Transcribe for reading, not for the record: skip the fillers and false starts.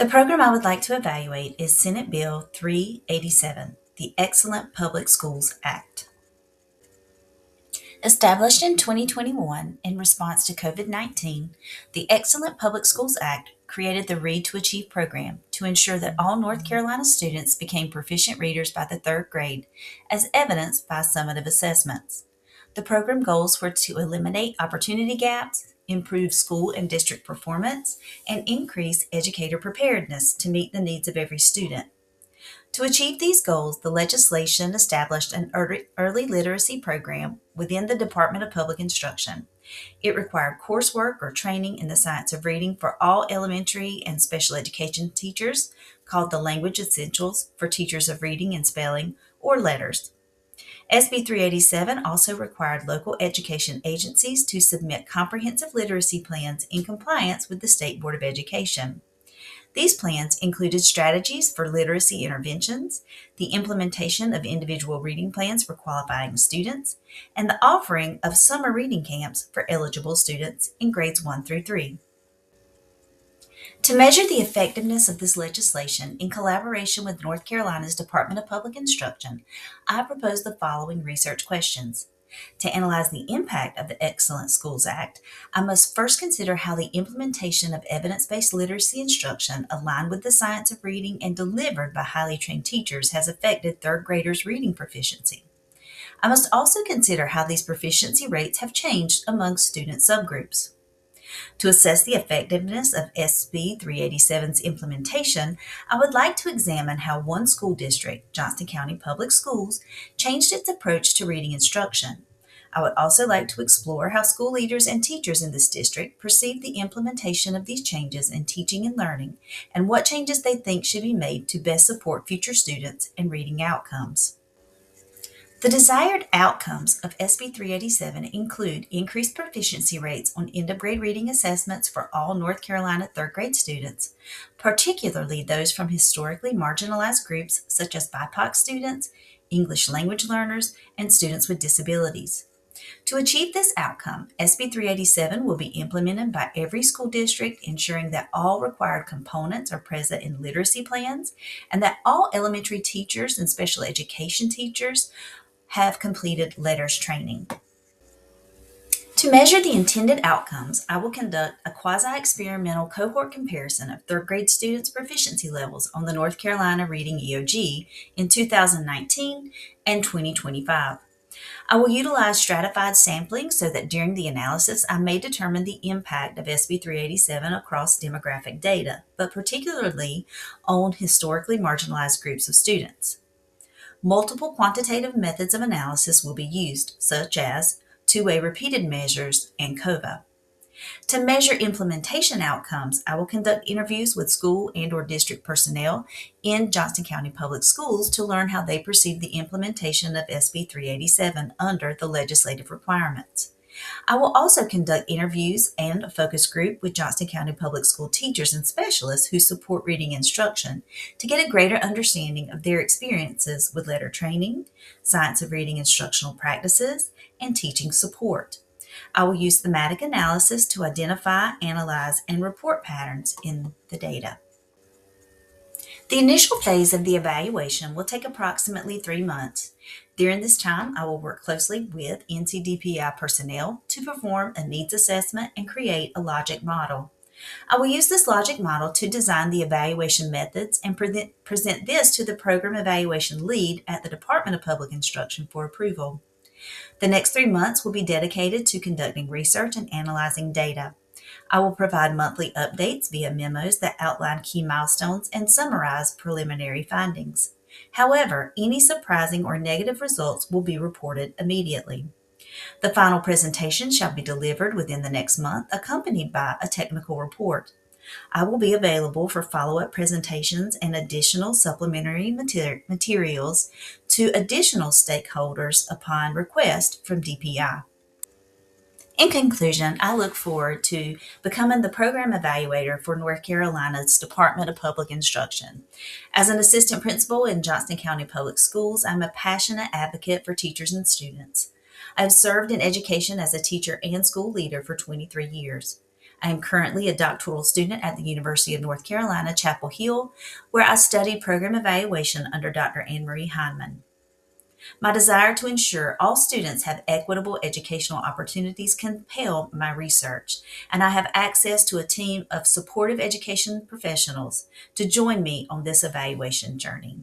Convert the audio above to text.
The program I would like to evaluate is Senate Bill 387, the Excellent Public Schools Act. Established in 2021 in response to COVID 19, the Excellent Public Schools Act created the Read to Achieve program to ensure that all North Carolina students became proficient readers by the third grade, as evidenced by summative assessments. The program goals were to eliminate opportunity gaps, improve school and district performance, and increase educator preparedness to meet the needs of every student. To achieve these goals, the legislation established an early literacy program within the Department of Public Instruction. It required coursework or training in the science of reading for all elementary and special education teachers, called the Language Essentials for teachers of reading and spelling, or letters. SB 387 also required local education agencies to submit comprehensive literacy plans in compliance with the State Board of Education. These plans included strategies for literacy interventions, the implementation of individual reading plans for qualifying students, and the offering of summer reading camps for eligible students in grades 1 through 3. To measure the effectiveness of this legislation in collaboration with North Carolina's Department of Public Instruction, I propose the following research questions. To analyze the impact of the Excellent Schools Act, I must first consider how the implementation of evidence-based literacy instruction aligned with the science of reading and delivered by highly trained teachers has affected third graders' reading proficiency. I must also consider how these proficiency rates have changed among student subgroups. To assess the effectiveness of SB 387's implementation, I would like to examine how one school district, Johnston County Public Schools, changed its approach to reading instruction. I would also like to explore how school leaders and teachers in this district perceive the implementation of these changes in teaching and learning, and what changes they think should be made to best support future students and reading outcomes. The desired outcomes of SB 387 include increased proficiency rates on end-of-grade reading assessments for all North Carolina third grade students, particularly those from historically marginalized groups such as BIPOC students, English language learners, and students with disabilities. To achieve this outcome, SB 387 will be implemented by every school district, ensuring that all required components are present in literacy plans and that all elementary teachers and special education teachers have completed letters training. To measure the intended outcomes, I will conduct a quasi-experimental cohort comparison of third grade students' proficiency levels on the North Carolina Reading EOG in 2019 and 2025. I will utilize stratified sampling so that during the analysis I may determine the impact of SB 387 across demographic data, but particularly on historically marginalized groups of students. Multiple quantitative methods of analysis will be used, such as two-way repeated measures and COVA. To measure implementation outcomes, I will conduct interviews with school and/or district personnel in Johnston County Public Schools to learn how they perceive the implementation of SB 387 under the legislative requirements. I will also conduct interviews and a focus group with Johnston County Public School teachers and specialists who support reading instruction to get a greater understanding of their experiences with letter training, science of reading instructional practices, and teaching support. I will use thematic analysis to identify, analyze, and report patterns in the data. The initial phase of the evaluation will take approximately 3 months. During this time, I will work closely with NCDPI personnel to perform a needs assessment and create a logic model. I will use this logic model to design the evaluation methods and present this to the program evaluation lead at the Department of Public Instruction for approval. The next 3 months will be dedicated to conducting research and analyzing data. I will provide monthly updates via memos that outline key milestones and summarize preliminary findings. However, any surprising or negative results will be reported immediately. The final presentation shall be delivered within the next month, accompanied by a technical report. I will be available for follow-up presentations and additional supplementary materials to additional stakeholders upon request from DPI. In conclusion, I look forward to becoming the program evaluator for North Carolina's Department of Public Instruction. As an assistant principal in Johnston County Public Schools, I'm a passionate advocate for teachers and students. I've served in education as a teacher and school leader for 23 years. I am currently a doctoral student at the University of North Carolina, Chapel Hill, where I study program evaluation under Dr. Anne Marie Heinemann. My desire to ensure all students have equitable educational opportunities compel my research, and I have access to a team of supportive education professionals to join me on this evaluation journey.